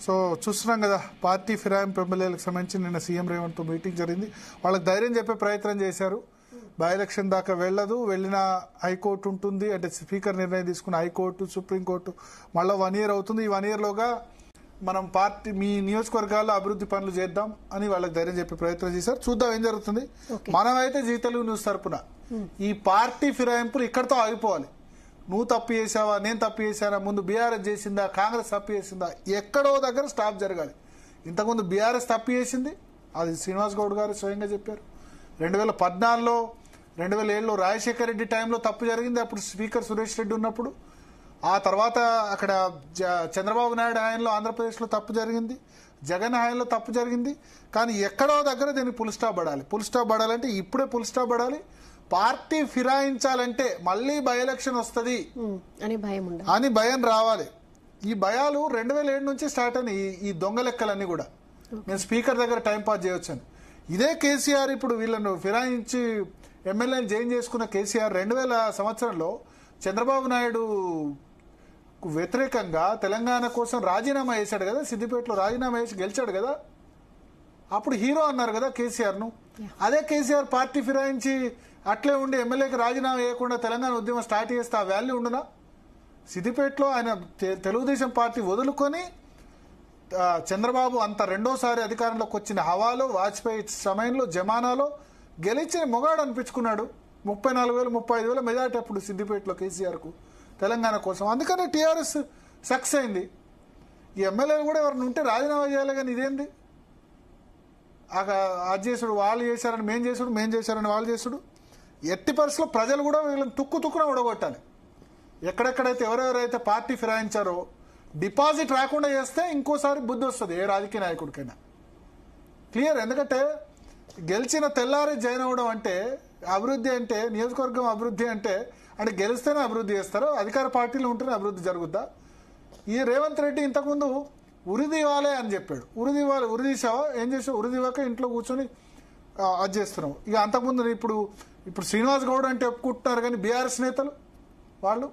So చూస్తున్నాం కదా, party ఫిరాయింపు ఎమ్మెల్యేలకు సంబంధించి నిన్న సీఎం రేవంత్ మీటింగ్ జరిగింది. వాళ్ళకి ధైర్యం చెప్పే ప్రయత్నం చేశారు. బై ఎలక్షన్ దాకా వెళ్ళదు, వెళ్ళిన హైకోర్టు ఉంటుంది, అంటే స్పీకర్ నిర్ణయం తీసుకున్న హైకోర్టు, సుప్రీంకోర్టు మళ్ళీ 1 year అవుతుంది. ఈ 1 year లోగా మనం పార్టీ మీ నియోజకవర్గాల్లో అభివృద్ధి పనులు చేద్దాం అని వాళ్ళకి ధైర్యం చెప్పే ప్రయత్నం చేశారు. చూద్దాం ఏం జరుగుతుంది. మనమైతే జీ తెలుగు న్యూస్ తరపున ఈ పార్టీ ఫిరాయింపులు ఇక్కడితో ఆగిపోవాలి. నువ్వు తప్పు చేసావా, నేను తప్పు చేశానా, ముందు బీఆర్ఎస్ చేసిందా, కాంగ్రెస్ తప్పు చేసిందా, ఎక్కడో దగ్గర స్టాప్ జరగాలి. ఇంతకుముందు బీఆర్ఎస్ తప్పు చేసింది, అది శ్రీనివాస్ గౌడ్ గారు స్వయంగా చెప్పారు. 2014లో 2007లో రాజశేఖర రెడ్డి టైంలో తప్పు జరిగింది, అప్పుడు స్పీకర్ సురేష్ రెడ్డి ఉన్నప్పుడు. ఆ తర్వాత అక్కడ చంద్రబాబు నాయుడు హయాంలో ఆంధ్రప్రదేశ్లో తప్పు జరిగింది, జగన్ హయాంలో తప్పు జరిగింది. కానీ ఎక్కడో దగ్గర దీనికి ఫుల్ స్టాప్ పడాలి. ఫుల్ స్టాప్ పడాలంటే ఇప్పుడే ఫుల్ స్టాప్ పడాలి. పార్టీ ఫిరాయించాలంటే మళ్ళీ బై ఎలక్షన్ వస్తుంది అని భయం రావాలి. ఈ భయాలు 2007 నుంచి స్టార్ట్ అయినాయి. ఈ దొంగ లెక్కలన్నీ కూడా నేను స్పీకర్ దగ్గర టైం పాస్ చేయొచ్చాను. ఇదే కేసీఆర్ ఇప్పుడు వీళ్ళను ఫిరాయించి ఎమ్మెల్యేలు జాయిన్ చేసుకున్న కేసీఆర్ 2000 సంవత్సరంలో చంద్రబాబు నాయుడు వ్యతిరేకంగా తెలంగాణ కోసం రాజీనామా చేశాడు కదా, సిద్దిపేటలో రాజీనామా చేసి గెలిచాడు కదా, అప్పుడు హీరో అన్నారు కదా కేసీఆర్ను. అదే కేసీఆర్ పార్టీ ఫిరాయించి అట్లే ఉండి ఎమ్మెల్యేకి రాజీనామా చేయకుండా తెలంగాణ ఉద్యమం స్టార్ట్ చేస్తే ఆ వాల్యూ ఉండునా? సిద్దిపేటలో ఆయన తెలుగుదేశం పార్టీ వదులుకొని చంద్రబాబు అంత రెండోసారి అధికారంలోకి వచ్చిన హవాలో, వాజ్పేయి సమయంలో, జమానాలో గెలిచిన మొగాడు అనిపించుకున్నాడు. 34,000 35,000 మెజార్టీ అప్పుడు సిద్దిపేటలో కేసీఆర్కు తెలంగాణ కోసం. అందుకనే టీఆర్ఎస్ సక్సెస్ అయింది. ఈ ఎమ్మెల్యేలు కూడా ఎవరిని ఉంటే రాజీనామా చేయాలి. కానీ ఇదేంది అది చేసుడు, వాళ్ళు చేశారని మేం చేశారని వాళ్ళు చేసుడు. ఎట్టి పరిస్థితుల్లో ప్రజలు కూడా వీళ్ళని తుక్కున ఉడగొట్టాలి. ఎక్కడెక్కడైతే ఎవరెవరైతే పార్టీ ఫిరాయించారో డిపాజిట్ రాకుండా చేస్తే ఇంకోసారి బుద్ధి వస్తుంది ఏ రాజకీయ నాయకుడికైనా. క్లియర్. ఎందుకంటే గెలిచిన తెల్లారి జాయిన్ అవ్వడం అంటే అభివృద్ధి, అంటే నియోజకవర్గం అభివృద్ధి అంటే గెలిస్తేనే అభివృద్ధి చేస్తారు, అధికార పార్టీలో ఉంటేనే అభివృద్ధి జరుగుద్దా? ఈ రేవంత్ రెడ్డి ఇంతకుముందు ఉరిదీవాలే అని చెప్పాడు. ఉరిదీసావా, ఏం చేసావు? ఉరిదీవాక ఇంట్లో కూర్చొని అది చేస్తున్నావు. ఇక అంతకుముందు ఇప్పుడు శ్రీనివాస్ గౌడ్ అంటే ఒప్పుకుంటున్నారు, కానీ బీఆర్ఎస్ నేతలు వాళ్ళు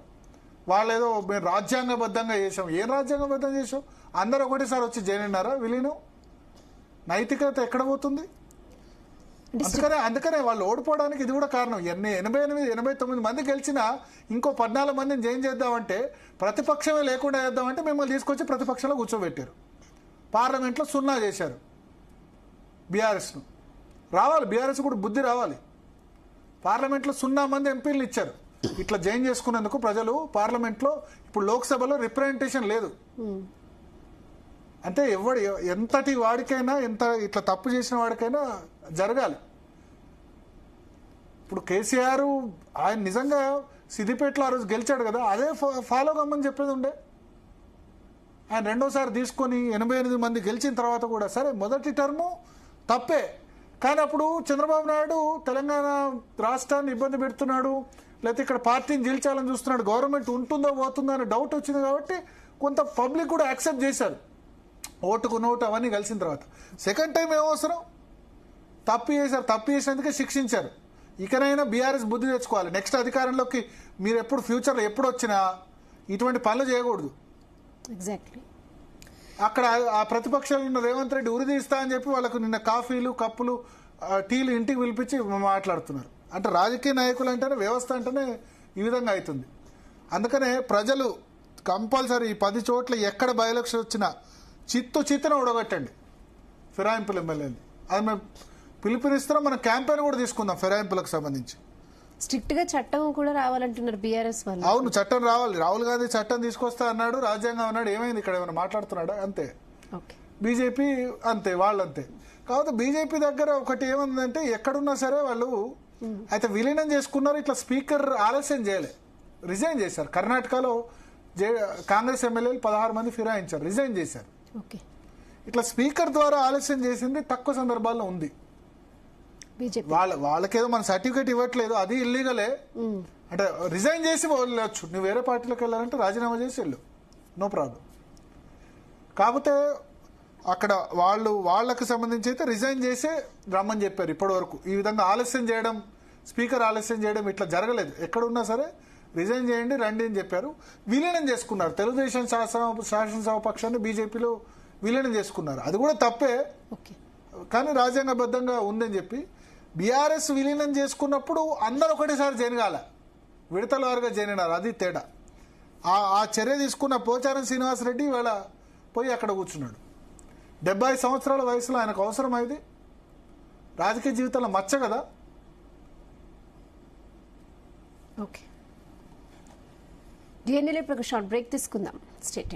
ఏదో మేము రాజ్యాంగబద్ధంగా చేసాం. ఏం రాజ్యాంగబద్ధంగా చేసాం? అందరూ ఒకటేసారి వచ్చి జాయిన్ అయినారా? విలీనం నైతికత ఎక్కడ పోతుంది? అందుకనే వాళ్ళు ఓడిపోవడానికి ఇది కూడా కారణం. 89 మంది గెలిచినా ఇంకో 14 మందిని జాయిన్ చేద్దామంటే, ప్రతిపక్షమే లేకుండా చేద్దామంటే మిమ్మల్ని తీసుకొచ్చి ప్రతిపక్షంలో కూర్చోబెట్టారు. పార్లమెంట్లో 0 చేశారు బీఆర్ఎస్ను. రావాలి, బీఆర్ఎస్ కూడా బుద్ధి రావాలి. పార్లమెంట్లో 0 మంది ఎంపీలు ఇచ్చారు. ఇట్లా జాయిన్ చేసుకున్నందుకు ప్రజలు పార్లమెంట్లో. ఇప్పుడు లోక్సభలో రిప్రజెంటేషన్ లేదు. అంటే ఎంతటి వాడికైనా, ఇట్లా తప్పు చేసిన వాడికైనా జరగాలి. ఇప్పుడు కేసీఆర్ ఆయన నిజంగా సిద్దిపేటలో ఆ రోజు గెలిచాడు కదా, అదే ఫాలో కమ్మని చెప్పేది ఉండే. ఆయన రెండోసారి తీసుకొని 88 మంది గెలిచిన తర్వాత కూడా సరే మొదటి టర్ము తప్పే, కానీ అప్పుడు చంద్రబాబు నాయుడు తెలంగాణ రాష్ట్రాన్ని ఇబ్బంది పెడుతున్నాడు, లేకపోతే ఇక్కడ పార్టీని గెలిచాలని చూస్తున్నాడు, గవర్నమెంట్ ఉంటుందో పోతుందో అనే డౌట్ వచ్చింది కాబట్టి కొంత పబ్లిక్ కూడా యాక్సెప్ట్ చేశారు. ఓటుకు నోటు అవన్నీ కలిసిన తర్వాత సెకండ్ టైం ఏమవసరం? తప్పు చేశారు, తప్పు చేసినందుకే శిక్షించారు. ఇకనైనా బీఆర్ఎస్ బుద్ధి తెచ్చుకోవాలి. నెక్స్ట్ అధికారంలోకి మీరు ఎప్పుడు ఫ్యూచర్లో ఎప్పుడు వచ్చినా ఇటువంటి పనులు చేయకూడదు. ఎగ్జాక్ట్లీ. అక్కడ ఆ ప్రతిపక్షాలు ఉన్న రేవంత్ రెడ్డి ఉరిదీస్తా అని చెప్పి వాళ్ళకు నిన్న కాఫీలు, కప్పులు, టీలు ఇంటికి పిలిపించి మాట్లాడుతున్నారు. అంటే రాజకీయ నాయకులు అంటేనే, వ్యవస్థ అంటేనే ఈ విధంగా అవుతుంది. అందుకనే ప్రజలు కంపల్సరీ 10 చోట్ల ఎక్కడ బై ఎలక్షన్ వచ్చినా చిత్తున ఉడగొట్టండి ఫిరాయింపులు ఎమ్మెల్యేలు. అది మేము పిలుపునిస్తున్నాం. మన క్యాంపెయిన్ కూడా తీసుకుందాం ఫిరాయింపులకు సంబంధించి. స్ట్రిక్ట్ గా చట్టం కూడా రావాలంటున్నారు బీఆర్ఎస్ వాళ్ళు. అవును, చట్టం రావాలి. రాహుల్ గాంధీ చట్టం తీసుకొస్తా అన్నాడు, రాజ్యాంగం అన్నాడు. ఏమైంది? ఇక్కడ ఏమైనా మాట్లాడుతున్నాడా? అంతే. బీజేపీ అంతే, వాళ్ళంతే. కాబట్టి బీజేపీ దగ్గర ఒకటి ఏమందంటే, ఎక్కడున్నా సరే వాళ్ళు అయితే విలీనం చేసుకున్నారు. ఇట్లా స్పీకర్ ఆలస్యం చేయలే, రిజైన్ చేశారు. కర్ణాటకలో కాంగ్రెస్ ఎమ్మెల్యేలు 16 మంది ఫిరాయించారు, రిజైన్ చేశారు. ఇట్లా స్పీకర్ ద్వారా ఆలస్యం చేసింది తక్కువ సందర్భాల్లో ఉంది. వాళ్ళకేదో మన సర్టిఫికేట్ ఇవ్వట్లేదు, అది ఇల్లీగలే. అంటే రిజైన్ చేసి వెళ్ళొచ్చు, నువ్వు వేరే పార్టీలోకి వెళ్ళాలంటే రాజీనామా చేసి వెళ్ళు, నో ప్రాబ్లం. కాకపోతే అక్కడ వాళ్ళకి సంబంధించి అయితే రిజైన్ చేసే రమ్మని చెప్పారు. ఇప్పటి వరకు ఈ విధంగా ఆలస్యం చేయడం, స్పీకర్ ఆలస్యం చేయడం ఇట్లా జరగలేదు. ఎక్కడున్నా సరే రిజైన్ చేయండి, రండి అని చెప్పారు. విలీనం చేసుకున్నారు. తెలుగుదేశం శాసనసభ పక్షాన్ని బీజేపీలో విలీనం చేసుకున్నారు. అది కూడా తప్పే, ఓకే. కానీ రాజ్యాంగబద్ధంగా ఉందని చెప్పి బీఆర్ఎస్ విలీనం చేసుకున్నప్పుడు అందరూ ఒకటేసారి జరగాల, విడతల వారుగా జరిగినారు. అది తేడా. ఆ చర్య తీసుకున్న పోచారం శ్రీనివాసరెడ్డి ఇవాళ పోయి అక్కడ కూర్చున్నాడు. 70 సంవత్సరాల వయసులో ఆయనకు అవసరం అయింది. రాజకీయ జీవితంలో మచ్చ కదా. ఓకే, డిఎన్ఏలో ఇప్పుడు ఒక షార్ట్ బ్రేక్ తీసుకుందాం. స్టేట్